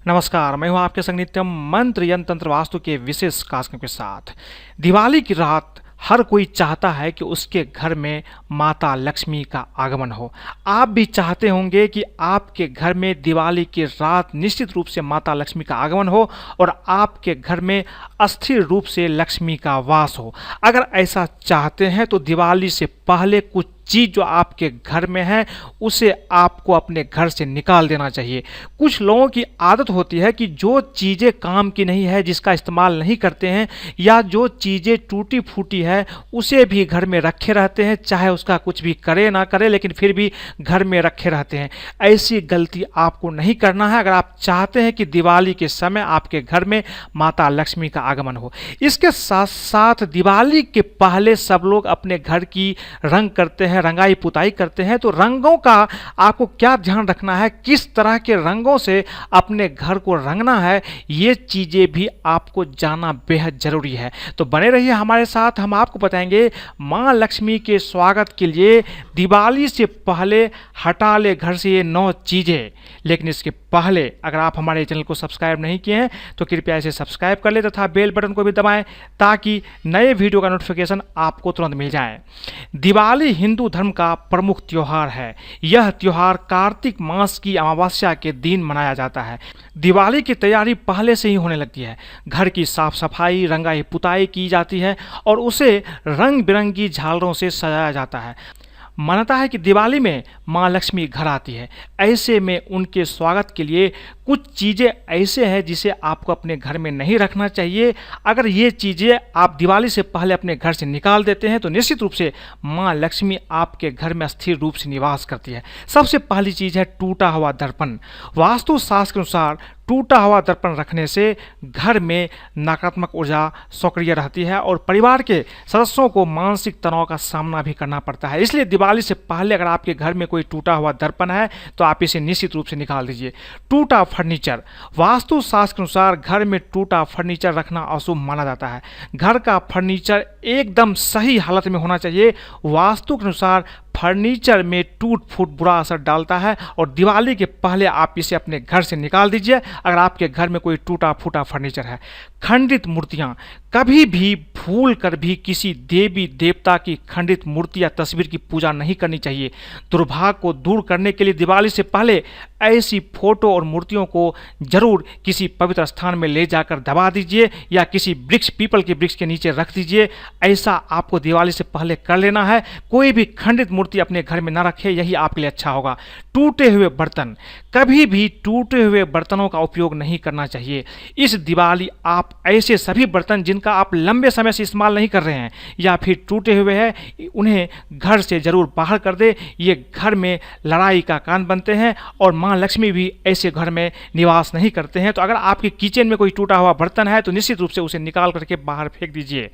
नमस्कार, मैं हूं आपके संग नित्यम मंत्र यंत्र तंत्र वास्तु के विशेष कार्यक्रम के साथ। दिवाली की रात हर कोई चाहता है कि उसके घर में माता लक्ष्मी का आगमन हो। आप भी चाहते होंगे कि आपके घर में दिवाली की रात निश्चित रूप से माता लक्ष्मी का आगमन हो और आपके घर में अस्थिर रूप से लक्ष्मी का वास हो। अगर ऐसा चाहते हैं तो दिवाली से पहले कुछ चीज़ जो आपके घर में है उसे आपको अपने घर से निकाल देना चाहिए। कुछ लोगों की आदत होती है कि जो चीज़ें काम की नहीं है, जिसका इस्तेमाल नहीं करते हैं, या जो चीज़ें टूटी फूटी है उसे भी घर में रखे रहते हैं, चाहे उसका कुछ भी करे ना करे लेकिन फिर भी घर में रखे रहते हैं। ऐसी गलती आपको नहीं करना है अगर आप चाहते हैं कि दिवाली के समय आपके घर में माता लक्ष्मी का आगमन हो। इसके साथ साथ दिवाली के पहले सब लोग अपने घर की रंग करते हैं, रंगाई पुताई करते हैं। तो रंगों का आपको क्या ध्यान रखना है, किस तरह के रंगों से अपने घर को रंगना है, ये चीज़ें भी आपको जानना बेहद जरूरी है। तो बने रहिए हमारे साथ, हम आपको बताएंगे माँ लक्ष्मी के स्वागत के लिए दिवाली से पहले हटा ले घर से ये 9 चीज़ें। लेकिन इसके पहले अगर आप हमारे चैनल को सब्सक्राइब नहीं किए हैं तो कृपया इसे सब्सक्राइब कर ले तथा बेल बटन को भी दबाएं ताकि नए वीडियो का नोटिफिकेशन आपको तुरंत मिल जाए। दिवाली हिंदू धर्म का प्रमुख त्योहार है। यह त्योहार कार्तिक मास की अमावस्या के दिन मनाया जाता है। दिवाली की तैयारी पहले से ही होने लगती है। घर की साफ सफाई, रंगाई पुताई की जाती है और उसे रंग बिरंगी झालरों से सजाया जाता है। मानता है कि दिवाली में माँ लक्ष्मी घर आती है। ऐसे में उनके स्वागत के लिए कुछ चीज़ें ऐसे हैं जिसे आपको अपने घर में नहीं रखना चाहिए। अगर ये चीज़ें आप दिवाली से पहले अपने घर से निकाल देते हैं तो निश्चित रूप से माँ लक्ष्मी आपके घर में स्थिर रूप से निवास करती है। सबसे पहली चीज़ है टूटा हुआ दर्पण। वास्तु शास्त्र के अनुसार टूटा हुआ दर्पण रखने से घर में नकारात्मक ऊर्जा सक्रिय रहती है और परिवार के सदस्यों को मानसिक तनाव का सामना भी करना पड़ता है। इसलिए दिवाली से पहले अगर आपके घर में कोई टूटा हुआ दर्पण है तो आप इसे निश्चित रूप से निकाल दीजिए। टूटा फर्नीचर। वास्तु शास्त्र के अनुसार घर में टूटा फर्नीचर रखना अशुभ माना जाता है। घर का फर्नीचर एकदम सही हालत में होना चाहिए। वास्तु के अनुसार फर्नीचर में टूट फूट बुरा असर डालता है और दिवाली के पहले आप इसे अपने घर से निकाल दीजिए अगर आपके घर में कोई टूटा फूटा फर्नीचर है। खंडित मूर्तियां। कभी भी भूल कर भी किसी देवी देवता की खंडित मूर्ति या तस्वीर की पूजा नहीं करनी चाहिए। दुर्भाग्य को दूर करने के लिए दिवाली से पहले ऐसी फोटो और मूर्तियों को जरूर किसी पवित्र स्थान में ले जाकर दबा दीजिए या किसी वृक्ष, पीपल के वृक्ष के नीचे रख दीजिए। ऐसा आपको दिवाली से पहले कर लेना है। कोई भी खंडित मूर्ति अपने घर में ना रखे, यही आपके लिए अच्छा होगा। टूटे हुए बर्तन। कभी भी टूटे हुए बर्तनों का उपयोग नहीं करना चाहिए। इस दिवाली आप ऐसे सभी बर्तन जिनका आप लंबे समय से इस्तेमाल नहीं कर रहे हैं या फिर टूटे हुए हैं, उन्हें घर से जरूर बाहर कर दे। ये घर में लड़ाई का कारण बनते हैं और माँ लक्ष्मी भी ऐसे घर में निवास नहीं करते हैं। तो अगर आपके किचन में कोई टूटा हुआ बर्तन है तो निश्चित रूप से उसे निकाल करके बाहर फेंक दीजिए।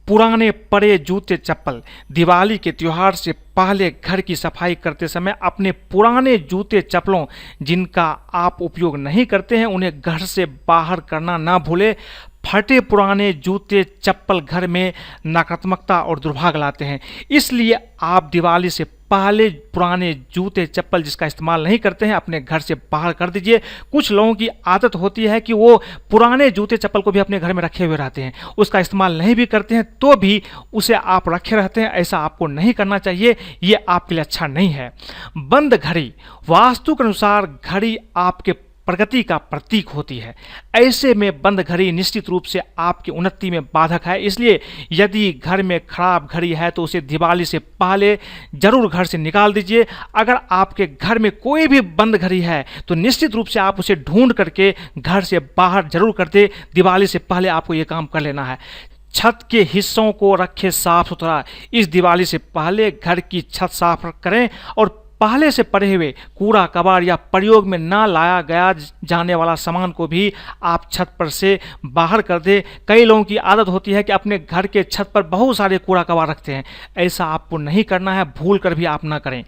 पुराने पड़े जूते चप्पल। दिवाली के त्यौहार से पहले घर की सफाई करते समय अपने पुराने जूते चप्पलों जिनका आप उपयोग नहीं करते हैं उन्हें घर से बाहर करना ना भूलें। फटे पुराने जूते चप्पल घर में नकारात्मकता और दुर्भाग्य लाते हैं। इसलिए आप दिवाली से पहले पुराने जूते चप्पल जिसका इस्तेमाल नहीं करते हैं अपने घर से बाहर कर दीजिए। कुछ लोगों की आदत होती है कि वो पुराने जूते चप्पल को भी अपने घर में रखे हुए रहते हैं, उसका इस्तेमाल नहीं भी करते हैं तो भी उसे आप रखे रहते हैं। ऐसा आपको नहीं करना चाहिए, ये आपके लिए अच्छा नहीं है। बंद घड़ी। वास्तु के अनुसार घड़ी आपके प्रगति का प्रतीक होती है। ऐसे में बंद घड़ी निश्चित रूप से आपकी उन्नति में बाधक है। इसलिए यदि घर में खराब घड़ी है तो उसे दिवाली से पहले जरूर घर से निकाल दीजिए। अगर आपके घर में कोई भी बंद घड़ी है तो निश्चित रूप से आप उसे ढूंढ करके घर से बाहर जरूर कर दे। दिवाली से पहले आपको ये काम कर लेना है। छत के हिस्सों को रखें साफ सुथरा। इस दिवाली से पहले घर की छत साफ करें और पहले से पड़े हुए कूड़ा कबाड़ या प्रयोग में ना लाया गया जाने वाला सामान को भी आप छत पर से बाहर कर दें। कई लोगों की आदत होती है कि अपने घर के छत पर बहुत सारे कूड़ा कबाड़ रखते हैं। ऐसा आपको नहीं करना है, भूल कर भी आप ना करें।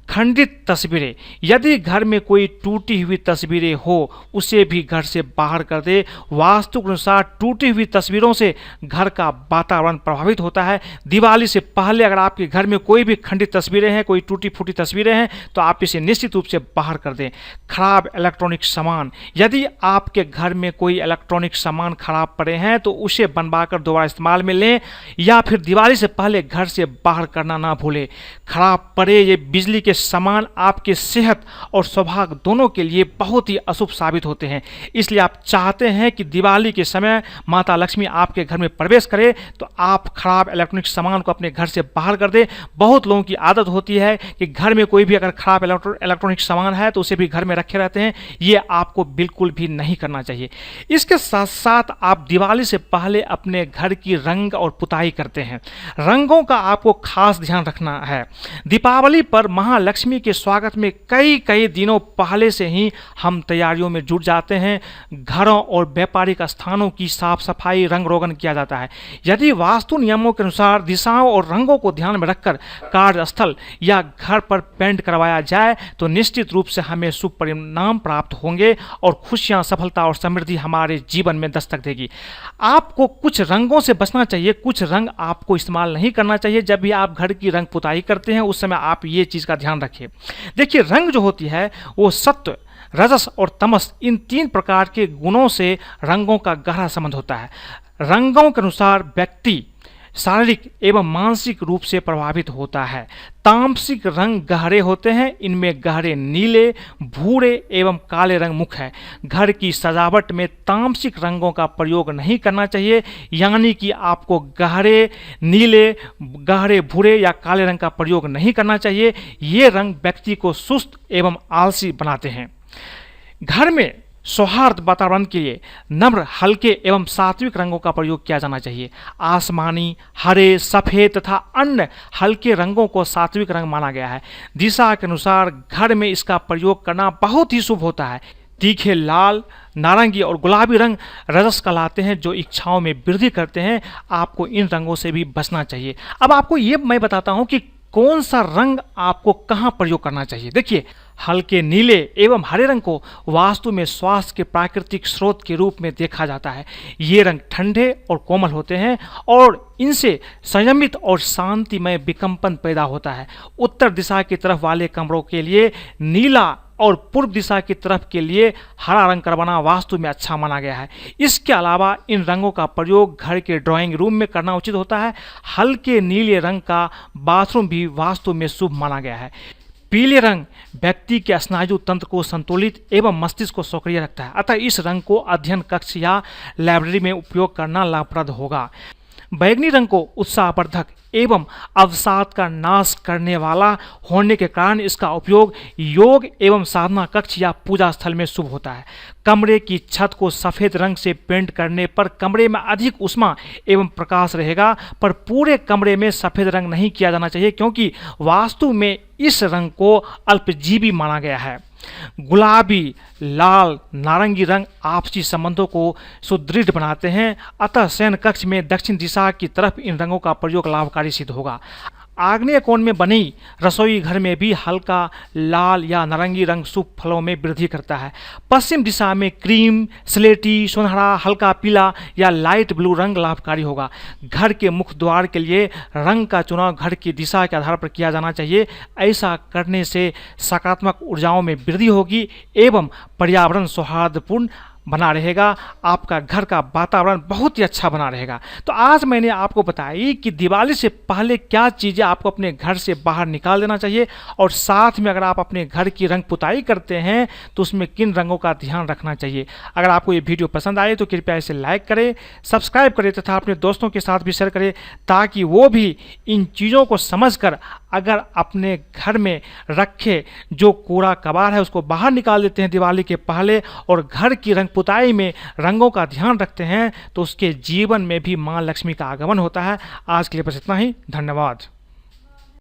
खंडित तस्वीरें, यदि घर में कोई टूटी हुई तस्वीरें हो उसे भी घर से बाहर कर दे। वास्तु के अनुसार टूटी हुई तस्वीरों से घर का वातावरण प्रभावित होता है। दिवाली से पहले अगर आपके घर में कोई भी खंडित तस्वीरें हैं, कोई टूटी फूटी तस्वीरें हैं, तो आप इसे निश्चित रूप से बाहर कर दें। खराब इलेक्ट्रॉनिक सामान, यदि आपके घर में कोई इलेक्ट्रॉनिक सामान खराब पड़े हैं तो उसे बनवाकर दोबारा इस्तेमाल में लें, या फिर दिवाली से पहले घर से बाहर करना ना भूलें। खराब पड़े ये बिजली के सामान आपके सेहत और सौभाग्य दोनों के लिए बहुत ही अशुभ साबित होते हैं। इसलिए आप चाहते हैं कि दिवाली के समय माता लक्ष्मी आपके घर में प्रवेश करे, तो आप खराब इलेक्ट्रॉनिक सामान को अपने घर से बाहर कर दें। बहुत लोगों की आदत होती है कि घर में कोई भी अगर खराब इलेक्ट्रॉनिक सामान है तो उसे भी घर में रखे रहते हैं। ये आपको बिल्कुल भी नहीं करना चाहिए। इसके साथ साथ आप दिवाली से पहले अपने घर की रंग और पुताई करते हैं। रंगों का आपको खास ध्यान रखना है। दीपावली पर महालक्ष्मी के स्वागत में कई दिनों पहले से ही हम तैयारियों में जुट जाते हैं। घरों और व्यापारिक स्थानों की साफ सफाई, रंग रोगन किया जाता है। यदि वास्तु नियमों के अनुसार दिशाओं और रंगों को ध्यान में रखकर कार्यस्थल या घर पर पेंट करवाया जाए तो निश्चित रूप से हमें शुभ परिणाम प्राप्त होंगे और खुशियां, सफलता और समृद्धि हमारे जीवन में दस्तक देगी। आपको कुछ रंगों से बचना चाहिए, कुछ रंग आपको इस्तेमाल नहीं करना चाहिए। जब भी आप घर की रंग पुताई करते हैं उस समय आप ये चीज़ का ध्यान रखें। देखिए, रंग जो होती है वो सत्व, रजस और तमस, इन 3 प्रकार के गुणों से रंगों का गहरा संबंध होता है। रंगों के अनुसार व्यक्ति शारीरिक एवं मानसिक रूप से प्रभावित होता है। तामसिक रंग गहरे होते हैं, इनमें गहरे नीले, भूरे एवं काले रंग मुख्य है। घर की सजावट में तामसिक रंगों का प्रयोग नहीं करना चाहिए, यानी कि आपको गहरे नीले, गहरे भूरे या काले रंग का प्रयोग नहीं करना चाहिए। ये रंग व्यक्ति को सुस्त एवं आलसी बनाते हैं। घर में सौहार्द वातावरण के लिए नम्र, हल्के एवं सात्विक रंगों का प्रयोग किया जाना चाहिए। आसमानी, हरे, सफ़ेद तथा अन्य हल्के रंगों को सात्विक रंग माना गया है। दिशा के अनुसार घर में इसका प्रयोग करना बहुत ही शुभ होता है। तीखे लाल, नारंगी और गुलाबी रंग रजस कहलाते हैं, जो इच्छाओं में वृद्धि करते हैं। आपको इन रंगों से भी बचना चाहिए। अब आपको ये मैं बताता हूँ कि कौन सा रंग आपको कहाँ प्रयोग करना चाहिए। देखिए, हल्के नीले एवं हरे रंग को वास्तु में स्वास्थ्य के प्राकृतिक स्रोत के रूप में देखा जाता है। ये रंग ठंडे और कोमल होते हैं और इनसे संयमित और शांतिमय विकम्पन पैदा होता है। उत्तर दिशा की तरफ वाले कमरों के लिए नीला और पूर्व दिशा की तरफ के लिए हरा रंग करवाना वास्तु में अच्छा माना गया है। इसके अलावा इन रंगों का प्रयोग घर के ड्राइंग रूम में करना उचित होता है। हल्के नीले रंग का बाथरूम भी वास्तु में शुभ माना गया है। पीले रंग व्यक्ति के स्नायु तंत्र को संतुलित एवं मस्तिष्क को सक्रिय रखता है, अतः इस रंग को अध्ययन कक्ष या लाइब्रेरी में उपयोग करना लाभप्रद होगा। बैगनी रंग को उत्साहवर्धक एवं अवसाद का नाश करने वाला होने के कारण इसका उपयोग योग एवं साधना कक्ष या पूजा स्थल में शुभ होता है। कमरे की छत को सफ़ेद रंग से पेंट करने पर कमरे में अधिक उष्मा एवं प्रकाश रहेगा, पर पूरे कमरे में सफ़ेद रंग नहीं किया जाना चाहिए, क्योंकि वास्तु में इस रंग को अल्पजीवी माना गया है। गुलाबी, लाल, नारंगी रंग आपसी संबंधों को सुदृढ़ बनाते हैं, अतः शयन कक्ष में दक्षिण दिशा की तरफ इन रंगों का प्रयोग लाभकारी सिद्ध होगा। आग्नेय कोण में बनी रसोई घर में भी हल्का लाल या नारंगी रंग शुभ फलों में वृद्धि करता है। पश्चिम दिशा में क्रीम, स्लेटी, सुनहरा, हल्का पीला या लाइट ब्लू रंग लाभकारी होगा। घर के मुख्य द्वार के लिए रंग का चुनाव घर की दिशा के आधार पर किया जाना चाहिए। ऐसा करने से सकारात्मक ऊर्जाओं में वृद्धि होगी एवं पर्यावरण सौहार्दपूर्ण बना रहेगा। आपका घर का वातावरण बहुत ही अच्छा बना रहेगा। तो आज मैंने आपको बताई कि दिवाली से पहले क्या चीज़ें आपको अपने घर से बाहर निकाल देना चाहिए, और साथ में अगर आप अपने घर की रंग पुताई करते हैं तो उसमें किन रंगों का ध्यान रखना चाहिए। अगर आपको ये वीडियो पसंद आए तो कृपया इसे लाइक करें, सब्सक्राइब करें तथा अपने दोस्तों के साथ भी शेयर करें, ताकि वो भी इन चीज़ों को समझकर अगर अपने घर में रखे जो कूड़ा कबाड़ है उसको बाहर निकाल देते हैं दिवाली के पहले, और घर की रंग पुताई में रंगों का ध्यान रखते हैं, तो उसके जीवन में भी माँ लक्ष्मी का आगमन होता है। आज के लिए बस इतना ही। धन्यवाद।